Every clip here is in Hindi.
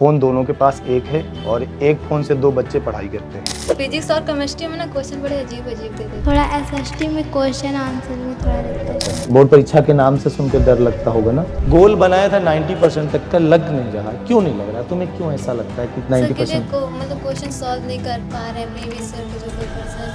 फोन दोनों के पास एक है और एक फोन से दो बच्चे पढ़ाई करते हैं। फिजिक्स और केमिस्ट्री में ना क्वेश्चन बड़े अजीब अजीब देते थे। थोड़ा एसएसटी में क्वेश्चन आंसर में थोड़ा रहता है। बोर्ड परीक्षा के नाम से सुन के डर लगता होगा ना। गोल बनाया था 90% तक का, लग नहीं रहा। क्यों नहीं लग रहा तुम्हें? क्यों ऐसा लगता है कि सर के लिए 90%? मतलब क्वेश्चन सॉल्व नहीं कर पा रहे प्रीवियस ईयर के जो पेपर सर।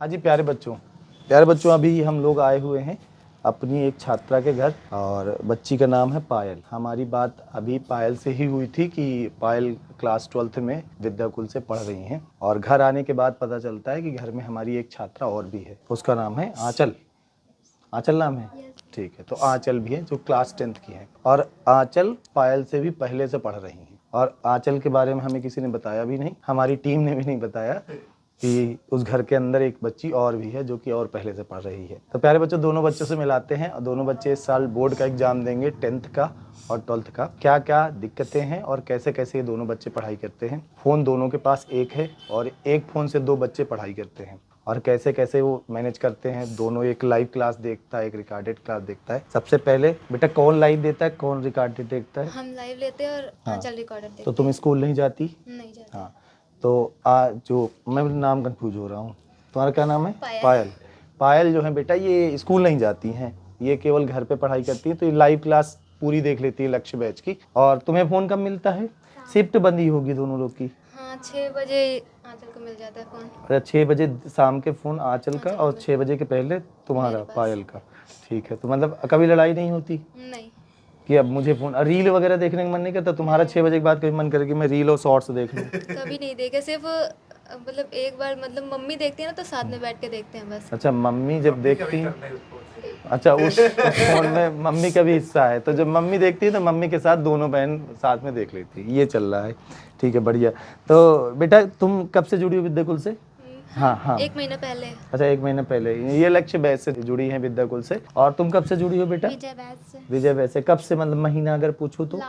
हाँ जी प्यारे बच्चों, अभी हम लोग आए हुए हैं अपनी एक छात्रा के घर और बच्ची का नाम है पायल। हमारी बात अभी पायल से ही हुई थी कि पायल क्लास 12th में विद्याकुल से पढ़ रही हैं और घर आने के बाद पता चलता है कि घर में हमारी एक छात्रा और भी है। उसका नाम है आंचल। आंचल नाम है? ठीक है, तो आंचल भी है जो क्लास 10th की है और आंचल पायल से भी पहले से पढ़ रही है। और आंचल के बारे में हमें किसी ने बताया भी नहीं, हमारी टीम ने भी नहीं बताया कि उस घर के अंदर एक बच्ची और भी है जो कि और पहले से पढ़ रही है। तो प्यारे बच्चों, दोनों बच्चों से मिलाते हैं और दोनों बच्चे इस साल बोर्ड का एग्जाम देंगे 10th का और 12th का। क्या क्या दिक्कतें हैं और कैसे कैसे ये दोनों बच्चे पढ़ाई करते हैं। फ़ोन दोनों के पास एक है और एक फ़ोन से दो बच्चे पढ़ाई करते हैं और कैसे कैसे वो मैनेज करते हैं। दोनों एक लाइव क्लास देखता है, एक रिकॉर्डेड क्लास देखता है। सबसे पहले बेटा कौन लाइव देता है, कौन रिकॉर्डेड देखता है? हम लाइव लेते हैं और हाँ। आंचल रिकॉर्डर देखते तो तुम स्कूल नहीं जाती? नहीं जाते। हाँ, तो जो मैं नाम कंफ्यूज हो रहा हूँ, तुम्हारा क्या नाम है? पायल। पायल जो है बेटा ये स्कूल नहीं जाती हैं, ये केवल घर पे पढ़ाई करती है। तो ये लाइव क्लास पूरी देख लेती है लक्ष्य बैच की। और तुम्हें फ़ोन कब मिलता है? शिफ्ट बंदी होगी दोनों लोग की। हाँ 6 बजे आंचल को मिल जाता है फ़ोन। अच्छा, 6 बजे शाम के फ़ोन आंचल का और 6 बजे के पहले तुम्हारा मेरे पास। पायल का। ठीक है, तो मतलब कभी लड़ाई नहीं होती नहीं। कि अब मुझे फ़ोन रील वगैरह देखने का मन नहीं करता? तुम्हारा 6 बजे के बाद कभी मन करे कि मैं रील और शॉर्ट्स देख लूँ? कभी नहीं देखे, सिर्फ मतलब एक बार मतलब मम्मी देखती है ना तो साथ में बैठ के देखते हैं बस। अच्छा, मम्मी जब देखती है, अच्छा उस फोन में मम्मी का भी हिस्सा है, तो जब मम्मी देखती है तो मम्मी के साथ दोनों बहन साथ में देख लेती है। ये चल रहा है, ठीक है, बढ़िया। तो बेटा तुम कब से जुड़ी हो विद्याकुल से? हाँ हाँ, 1 महीना पहले। अच्छा 1 महीना पहले। ये लक्ष्य बैच से जुड़ी है विद्याकुल से। और तुम कब से जुड़ी हो बेटा? विजय बैच से विजय बैच से। कब से, मतलब महीना अगर पूछो तो?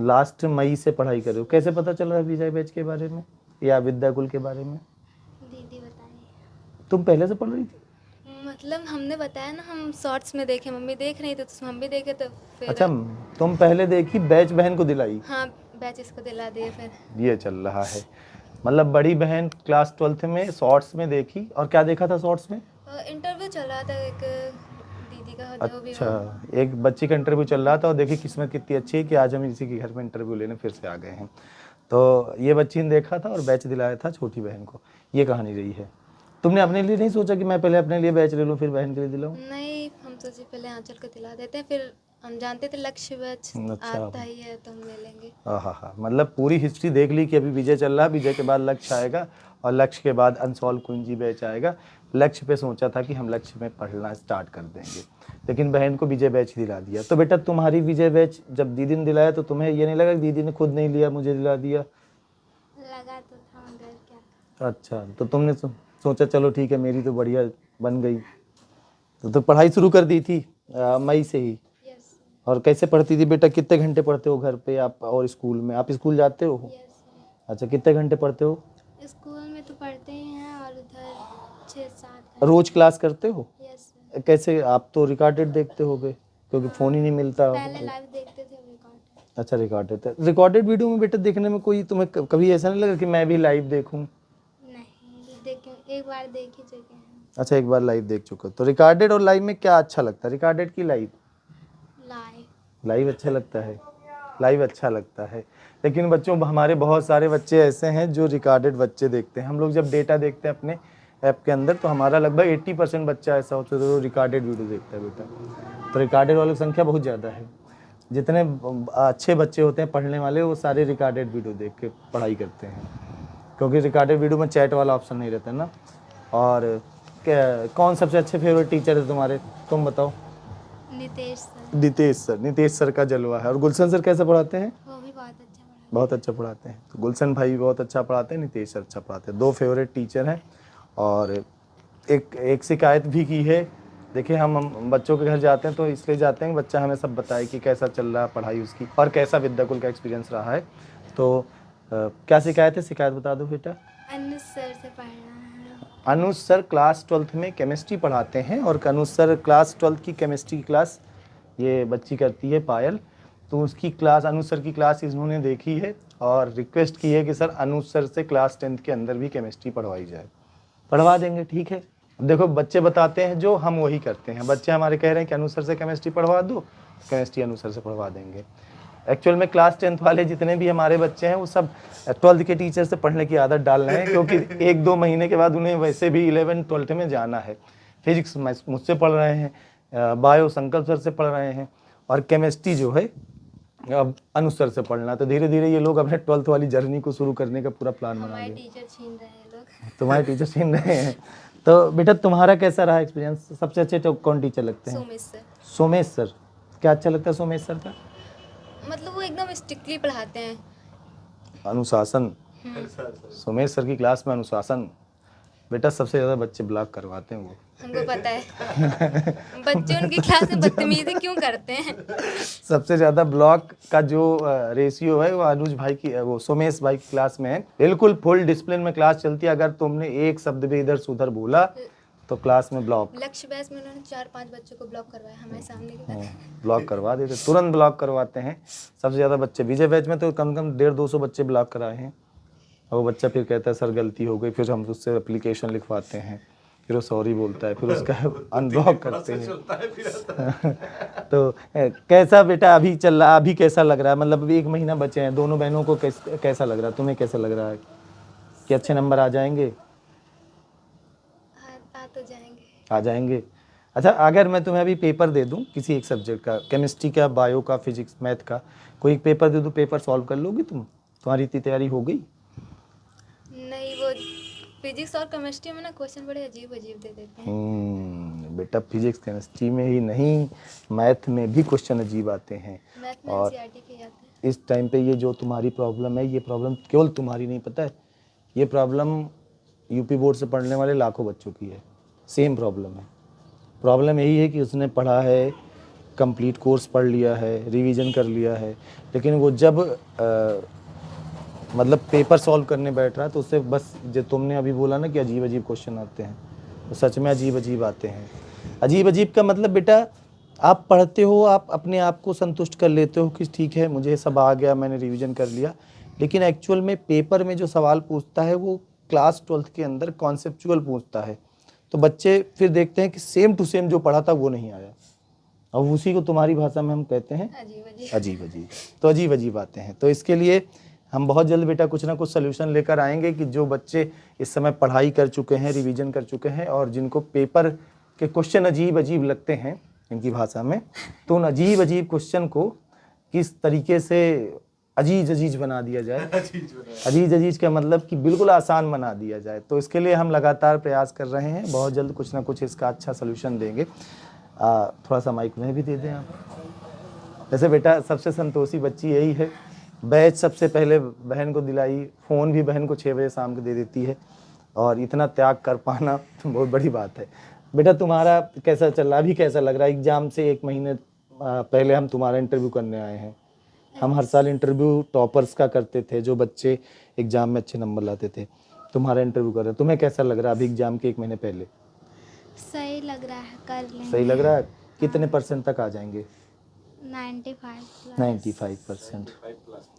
लास्ट मई से पढ़ाई कर रहे हो। कैसे पता चल रहा है विजय बैच के बारे में या विद्याकुल के बारे में? दीदी बताई। तुम पहले से पढ़ रही थी? मतलब हमने बताया ना, हम शॉर्ट्स में देखे, मम्मी देख रही थी तो हम भी देखे तो फिर। अच्छा, तुम पहले देखी, बैच बहन को दिलाई? हाँ बैच इसको दिला दिए फिर। ये चल रहा है, मतलब बड़ी बहन क्लास 12th में शॉर्ट्स में देखी। और क्या देखा था शॉर्ट्स में? इंटरव्यू चल रहा था एक दीदी का, जो भी हो। अच्छा, एक बच्ची का इंटरव्यू चल रहा था और देखी किस्मत कितनी अच्छी है कि आज हम इसी के घर में इंटरव्यू लेने फिर से आ गए हैं। तो ये बच्ची ने देखा था और बैच दिलाया था छोटी बहन को। ये कहानी रही है। तुमने अपने लिए नहीं सोचा कि मैं पहले अपने लिए बैच ले लूँ फिर बहन के लिए दिलाऊँ? नहीं, हम सोचे पहले आंचल को दिला देते हैं, फिर हम जानते थे लक्ष्य बैच अच्छा। आता ही है तो हम ले लेंगे। हाँ, मतलब पूरी हिस्ट्री देख ली कि अभी विजय चल रहा है, विजय के बाद लक्ष्य आएगा और लक्ष्य के बाद अनसॉल्व कुंजी बैच आएगा। लक्ष्य पे सोचा था कि हम लक्ष्य में पढ़ना स्टार्ट कर देंगे, लेकिन बहन को विजय बैच दिला दिया। तो बेटा तुम्हारी विजय बैच जब दीदी ने दिलाया तो तुम्हें ये नहीं लगा कि दीदी ने खुद नहीं लिया, मुझे दिला दिया? लगा तो था मगर क्या। अच्छा, तो तुमने सोचा चलो ठीक है मेरी तो बढ़िया बन गई। तो पढ़ाई शुरू कर दी थी मई से ही? यस और कैसे पढ़ती थी बेटा? कितने घंटे पढ़ते हो घर पे आप और स्कूल में? आप स्कूल जाते हो? यस। अच्छा, कितने घंटे पढ़ते हो? स्कूल में तो पढ़ते ही हैं और उधर 6-7 रोज क्लास करते हो? यस। कैसे? आप तो रिकॉर्डेड देखते होगे क्योंकि फ़ोन ही नहीं मिलता। पहले लाइव देखते थे रिकॉर्ड। अच्छा, रिकॉर्डेड वीडियो में बेटा देखने में कोई तुम्हें कभी ऐसा नहीं लगा कि मैं भी लाइव देखूं? नहीं देखे, एक बार देख ही चुके हैं। अच्छा, एक बार लाइव देख चुके हो। तो रिकॉर्डेड और लाइव में क्या अच्छा लगता है, रिकॉर्डेड की लाइव? लाइव अच्छा लगता है, लाइव अच्छा लगता है। लेकिन बच्चों हमारे बहुत सारे बच्चे ऐसे हैं जो रिकॉर्डेड बच्चे देखते हैं। हम लोग जब डेटा देखते हैं अपने ऐप के अंदर तो हमारा लगभग 80% बच्चा ऐसा होता है जो रिकॉर्डेड वीडियो देखता है बेटा। तो रिकॉर्डेड वालों की संख्या बहुत ज़्यादा है। जितने अच्छे बच्चे होते हैं पढ़ने वाले वो सारे रिकॉर्डेड वीडियो देख के पढ़ाई करते हैं, क्योंकि रिकॉर्डेड वीडियो में चैट वाला ऑप्शन नहीं रहता ना। और कौन सबसे अच्छे फेवरेट टीचर है तुम्हारे, तुम बताओ? नितेश सर का जलवा है। और गुलशन सर कैसे पढ़ाते हैं? वो भी बहुत अच्छा पढ़ा। बहुत अच्छा पढ़ाते हैं। तो गुलशन भाई भी बहुत अच्छा पढ़ाते हैं, नितेश सर अच्छा पढ़ाते हैं। 2 फेवरेट टीचर हैं। और एक शिकायत भी की है। देखिए हम बच्चों के घर जाते हैं तो इसलिए जाते हैं कि बच्चा हमें सब बताए कि कैसा चल रहा है पढ़ाई उसकी और कैसा विद्याकुल का एक्सपीरियंस रहा है। तो क्या शिकायत है? शिकायत बता दो बेटा। अनुज सर से पढ़ना है। अनुज सर क्लास 12th में केमिस्ट्री पढ़ाते हैं और अनुज सर क्लास 12th की केमिस्ट्री की क्लास ये बच्ची करती है पायल। तो उसकी क्लास, अनुज सर की क्लास इन्होंने देखी है और रिक्वेस्ट की है कि सर अनुज सर से क्लास 10th के अंदर भी केमिस्ट्री पढ़वाई जाए। पढ़वा देंगे, ठीक है। देखो बच्चे बताते हैं जो, हम वही करते हैं। बच्चे हमारे कह रहे हैं कि अनुज सर से केमिस्ट्री पढ़वा दो, केमिस्ट्री अनुज सर से पढ़वा देंगे। एक्चुअल में क्लास 10th वाले जितने भी हमारे बच्चे हैं वो सब 12th के टीचर से पढ़ने की आदत डाल रहे हैं, क्योंकि 1-2 महीने के बाद उन्हें वैसे भी 11th-12th में जाना है। फिजिक्स मुझसे पढ़ रहे हैं, बायो संकल्प सर से पढ़ रहे हैं, और केमिस्ट्री जो है अब अनुज सर से पढ़ना। तो धीरे धीरे ये लोग अपने 12th वाली जर्नी को शुरू करने का पूरा प्लान बना हमारे लिया। टीचर छीन रहे हैं लोग। तुम्हारे टीचर छीन रहे हैं। तो बेटा तुम्हारा कैसा रहा एक्सपीरियंस? सबसे अच्छे तो कौन टीचर लगते हैं? सोमेश सर। सोमेश सर। क्या अच्छा लगता है सोमेश सर का? मतलब वो एकदम स्ट्रिक्टली पढ़ाते हैं। अनुशासन। सोमेश सर की क्लास में अनुशासन। बेटा सबसे ज़्यादा बच्चे ब्लॉक करवाते हैं वो। हमको पता है। बच्चे उनकी क्लास में बदतमीजी क्यों करते हैं? सबसे ज़्यादा ब्लॉक का जो रेशियो है वो अनुज भाई की, वो सोमेश भाई की क्लास में है। बिल्कुल फुल डिसिप्लिन में क्लास चलती है। अगर तुमने एक शब्द भी इधर से उधर बोला तो क्लास में ब्लॉक। लक्ष्य बैच में उन्होंने 4-5 बच्चों को ब्लॉक करवाया हमारे सामने की तरफ। ब्लॉक करवा देते, तुरंत ब्लॉक करवाते हैं। सबसे ज़्यादा बच्चे विजय बैच में तो कम से कम 150-200 बच्चे ब्लॉक कराए हैं। और वो बच्चा फिर कहता है सर गलती हो गई, फिर हम उससे एप्लीकेशन लिखवाते हैं, फिर वो सॉरी बोलता है, फिर उसका अनब्लॉक करते हैं। तो कैसा बेटा अभी चल रहा, अभी कैसा लग रहा है? मतलब 1 महीना बचे हैं, दोनों बहनों को कैसा लग रहा है? तुम्हें कैसा लग रहा है कि अच्छे नंबर आ जाएंगे? आ तो जाएंगे। आ जाएंगे। अच्छा, अगर मैं तुम्हें अभी पेपर दे दूं किसी एक सब्जेक्ट का, केमिस्ट्री का, बायो का, फिजिक्स, मैथ का, कोई एक पेपर दे दूं, पेपर सॉल्व कर लोगी तुम? तुम्हारी इतनी तैयारी हो गई? नहीं, वो फिजिक्स और केमिस्ट्री में ना क्वेश्चन बड़े अजीब अजीब दे देते हैं। बेटा फिजिक्स केमिस्ट्री में ही नहीं, मैथ में भी क्वेश्चन अजीब आते हैं। मैथ में और एनसीईआरटी के आते हैं। इस टाइम पे ये जो तुम्हारी प्रॉब्लम है, ये प्रॉब्लम केवल तुम्हारी नहीं, पता है ये प्रॉब्लम यूपी बोर्ड से पढ़ने वाले लाखों बच्चों की है। सेम प्रॉब्लम है। प्रॉब्लम यही है कि उसने पढ़ा है, कंप्लीट कोर्स पढ़ लिया है, रिवीजन कर लिया है, लेकिन वो जब मतलब पेपर सॉल्व करने बैठ रहा है तो उससे बस जो तुमने अभी बोला ना कि अजीब अजीब क्वेश्चन आते हैं, तो सच में अजीब अजीब आते हैं। अजीब अजीब का मतलब बेटा आप पढ़ते हो, आप अपने आप को संतुष्ट कर लेते हो कि ठीक है मुझे सब आ गया, मैंने रिवीजन कर लिया, लेकिन एक्चुअल में पेपर में जो सवाल पूछता है वो क्लास 12th के अंदर कॉन्सेप्चुअल पूछता है। तो बच्चे फिर देखते हैं कि सेम टू सेम जो पढ़ा था वो नहीं आया, और उसी को तुम्हारी भाषा में हम कहते हैं अजीब अजीब। अजीब अजीब। तो अजीब अजीब आते हैं। तो इसके लिए हम बहुत जल्द बेटा कुछ ना कुछ सोल्यूशन लेकर आएंगे कि जो बच्चे इस समय पढ़ाई कर चुके हैं, रिवीजन कर चुके हैं, और जिनको पेपर के क्वेश्चन अजीब अजीब लगते हैं इनकी भाषा में, तो उन अजीब अजीब क्वेश्चन को किस तरीके से अजीज अजीज बना दिया जाए। अजीज अजीज का मतलब कि बिल्कुल आसान बना दिया जाए। तो इसके लिए हम लगातार प्रयास कर रहे हैं। बहुत जल्द कुछ ना कुछ इसका अच्छा सोल्यूशन देंगे। थोड़ा सा माइक में भी दे दें आप। वैसे बेटा सबसे संतोषी बच्ची यही है। बैच सबसे पहले बहन को दिलाई, फ़ोन भी बहन को 6 बजे शाम को दे देती है, और इतना त्याग कर पाना तो बहुत बड़ी बात है। बेटा तुम्हारा कैसा चल रहा है? अभी कैसा लग रहा है? एग्ज़ाम से 1 महीने पहले हम तुम्हारा इंटरव्यू करने आए हैं। हम हर साल इंटरव्यू टॉपर्स का करते थे, जो बच्चे एग्ज़ाम में अच्छे नंबर लाते थे। तुम्हारा इंटरव्यू कर रहे हैं, तुम्हें कैसा लग रहा है अभी एग्ज़ाम के 1 महीने पहले? सही लग रहा है, कर लेंगे। सही लग रहा है? कितने % तक आ जाएंगे? 95+।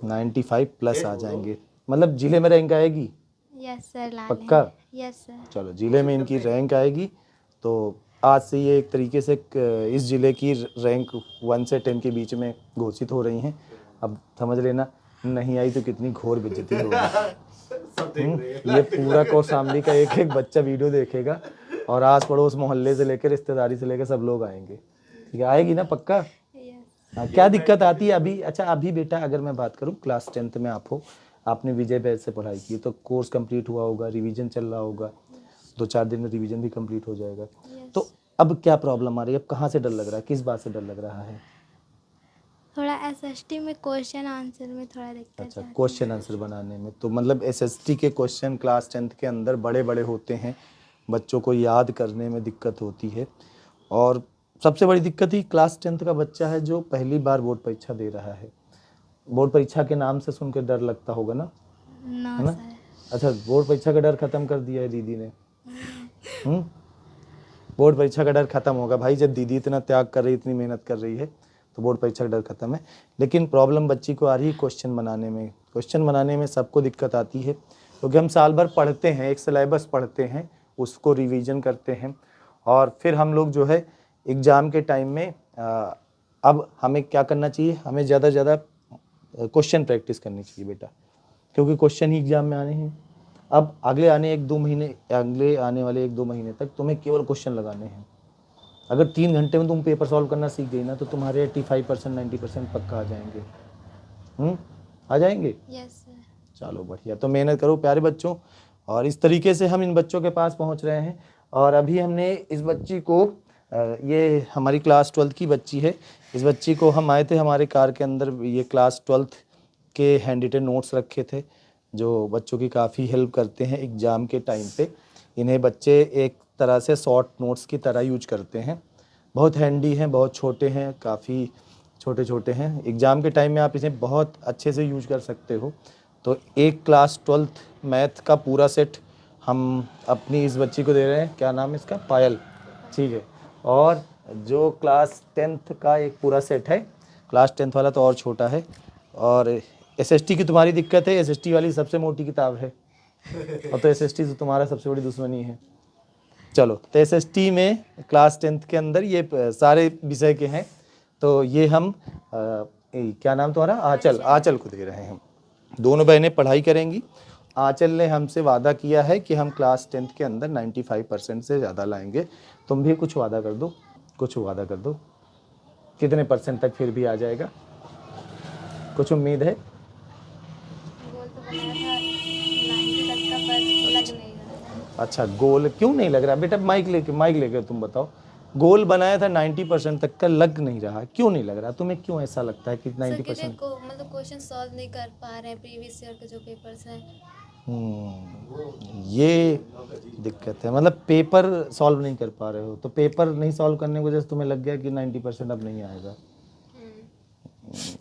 95 प्लस आ जाएंगे। मतलब जिले में रैंक आएगी? यस सर, ला पक्का? लेंगे। Yes sir. चलो जिले में इनकी रैंक आएगी, तो आज से ये एक तरीके से इस जिले की रैंक 1 से 10 के बीच में घोषित हो रही हैं। अब समझ लेना, नहीं आई तो कितनी घोर बेइज्जती होगी। ये पूरा कौशाम्बी का एक एक बच्चा वीडियो देखेगा, और आस पड़ोस मोहल्ले से लेकर रिश्तेदारी से लेकर सब लोग आएंगे। ठीक है, आएगी ना पक्का? यस। हाँ, क्या दिक्कत आती है अभी? अच्छा अभी बेटा अगर मैं बात करूँ, क्लास 10th में आप हो, आपने विजय बैच से पढ़ाई की, तो कोर्स कंप्लीट हुआ होगा, रिवीजन चल रहा होगा, 2-4 दिन में रिवीजन भी कंप्लीट हो जाएगा। तो अब क्या प्रॉब्लम आ रही है? अब कहाँ से डर लग रहा है? किस बात से डर लग रहा है? थोड़ा एसएसटी में क्वेश्चन आंसर में थोड़ा दिक्कत अच्छा, है। क्वेश्चन आंसर बनाने में। तो मतलब एसएसटी के क्वेश्चन क्लास 10th के अंदर बड़े बड़े होते हैं, बच्चों को याद करने में दिक्कत होती है। और सबसे बड़ी दिक्कत ही क्लास 10th का बच्चा है जो पहली बार बोर्ड परीक्षा दे रहा है। बोर्ड परीक्षा के नाम से सुनकर डर लगता होगा ना? है ना? सर। अच्छा, बोर्ड परीक्षा का डर खत्म कर दिया है दीदी ने। बोर्ड परीक्षा का डर खत्म होगा भाई, जब दीदी इतना त्याग कर रही, इतनी मेहनत कर रही है, तो बोर्ड परीक्षा का डर खत्म है। लेकिन प्रॉब्लम बच्ची को आ रही है क्वेश्चन बनाने में। क्वेश्चन बनाने में सबको दिक्कत आती है, क्योंकि हम साल भर पढ़ते हैं, एक सिलेबस पढ़ते हैं, उसको रिवीजन करते हैं, और फिर हम लोग जो है एग्ज़ाम के टाइम में अब हमें क्या करना चाहिए, हमें ज़्यादा से ज़्यादा क्वेश्चन प्रैक्टिस करनी चाहिए बेटा, क्योंकि क्वेश्चन ही एग्ज़ाम में आने हैं। अब अगले आने वाले 1-2 महीने तक तुम्हें केवल क्वेश्चन लगाने हैं। अगर 3 घंटे में तुम पेपर सॉल्व करना सीख गई ना, तो तुम्हारे 85% 90% पक्का आ जाएंगे। आ जाएंगे? Yes sir. चलो बढ़िया, तो मेहनत करो प्यारे बच्चों। और इस तरीके से हम इन बच्चों के पास पहुंच रहे हैं। और अभी हमने इस बच्ची को, ये हमारी क्लास 12th की बच्ची है, इस बच्ची को हम आए थे हमारे कार के अंदर, ये क्लास 12th के हैंड रिटन नोट्स रखे थे जो बच्चों की काफ़ी हेल्प करते हैं एग्ज़ाम के टाइम पे। इन्हें बच्चे एक तरह से शॉर्ट नोट्स की तरह यूज करते हैं, बहुत हैंडी हैं, बहुत छोटे हैं, काफ़ी छोटे छोटे हैं। एग्ज़ाम के टाइम में आप इसे बहुत अच्छे से यूज कर सकते हो। तो एक क्लास 12th मैथ का पूरा सेट हम अपनी इस बच्ची को दे रहे हैं। क्या नाम है इसका? पायल, ठीक है। और जो क्लास 10th का एक पूरा सेट है, क्लास 10th वाला तो और छोटा है। और SST की तुम्हारी दिक्कत है, SST वाली सबसे मोटी किताब है, और तो SST से तुम्हारा सबसे बड़ी दुश्मनी है। चलो, तो SST में क्लास 10th के अंदर ये सारे विषय के हैं। तो ये हम क्या नाम तुम्हारा? आंचल को दे रहे हैं। दोनों बहनें पढ़ाई करेंगी। आंचल ने हमसे वादा किया है कि हम क्लास 10th के अंदर 95% से ज़्यादा लाएंगे। तुम भी कुछ वादा कर दो, कितने % तक फिर भी आ जाएगा? कुछ उम्मीद है? गोल तो बनाया था 90 तक का, पर लग नहीं रहा। अच्छा, गोल क्यों नहीं लग रहा बेटा? माइक लेके तुम बताओ। गोल बनाया था 90% तक का, लग नहीं रहा, क्यों नहीं लग रहा? तुम्हें क्यों ऐसा लगता है कि सर 90%? को मतलब क्वेश्चन सॉल्व नहीं कर पा रहे हैं प्रीवियस ईयर के जो पेपर्स हैं। ये दिक्कत है, मतलब पेपर सॉल्व नहीं कर पा रहे हो। तो पेपर नहीं सॉल्व करने की वजह से तुम्हें लग गया कि 90% अब नहीं आएगा।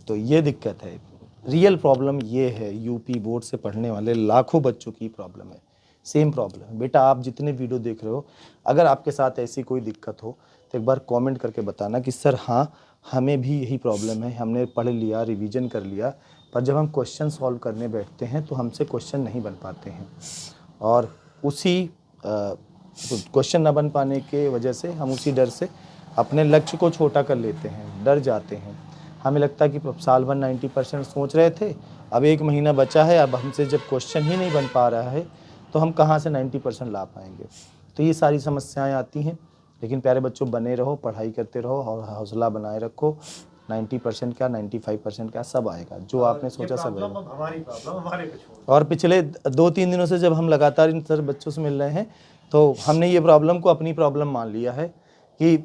तो ये दिक्कत है। रियल प्रॉब्लम ये है, यूपी बोर्ड से पढ़ने वाले लाखों बच्चों की प्रॉब्लम है, सेम प्रॉब्लम है। बेटा आप जितने वीडियो देख रहे हो, अगर आपके साथ ऐसी कोई दिक्कत हो तो एक बार कमेंट करके बताना कि सर हाँ, हमें भी यही प्रॉब्लम है, हमने पढ़ लिया, रिवीजन कर लिया, पर जब हम क्वेश्चन सॉल्व करने बैठते हैं तो हमसे क्वेश्चन नहीं बन पाते हैं, और उसी क्वेश्चन न बन पाने के वजह से हम उसी डर से अपने लक्ष्य को छोटा कर लेते हैं, डर जाते हैं। हमें लगता है कि साल भर 90% सोच रहे थे, अब 1 महीना बचा है, अब हमसे जब क्वेश्चन ही नहीं बन पा रहा है तो हम कहाँ से 90% ला पाएंगे। तो ये सारी समस्याएं आती हैं। लेकिन प्यारे बच्चों, बने रहो, पढ़ाई करते रहो और हौसला बनाए रखो। 90% क्या, 95% क्या, सब आएगा, जो आपने सोचा सब आएगा। और पिछले 2-3 दिनों से जब हम लगातार इन सर बच्चों से मिल रहे हैं, तो हमने ये प्रॉब्लम को अपनी प्रॉब्लम मान लिया है कि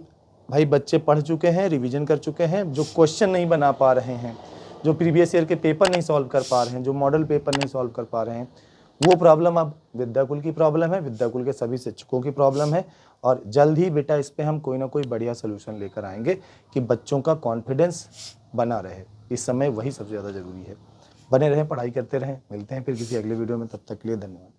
भाई बच्चे पढ़ चुके हैं, रिवीजन कर चुके हैं, जो क्वेश्चन नहीं बना पा रहे हैं, जो प्रीवियस ईयर के पेपर नहीं सॉल्व कर पा रहे हैं, जो मॉडल पेपर नहीं सॉल्व कर पा रहे हैं, वो प्रॉब्लम अब विद्याकुल की प्रॉब्लम है, विद्याकुल के सभी शिक्षकों की प्रॉब्लम है। और जल्द ही बेटा इस पे हम कोई ना कोई बढ़िया सोल्यूशन लेकर आएंगे कि बच्चों का कॉन्फिडेंस बना रहे। इस समय वही सबसे ज़्यादा ज़रूरी है। बने रहें, पढ़ाई करते रहें। मिलते हैं फिर किसी अगले वीडियो में, तब तक के लिए धन्यवाद।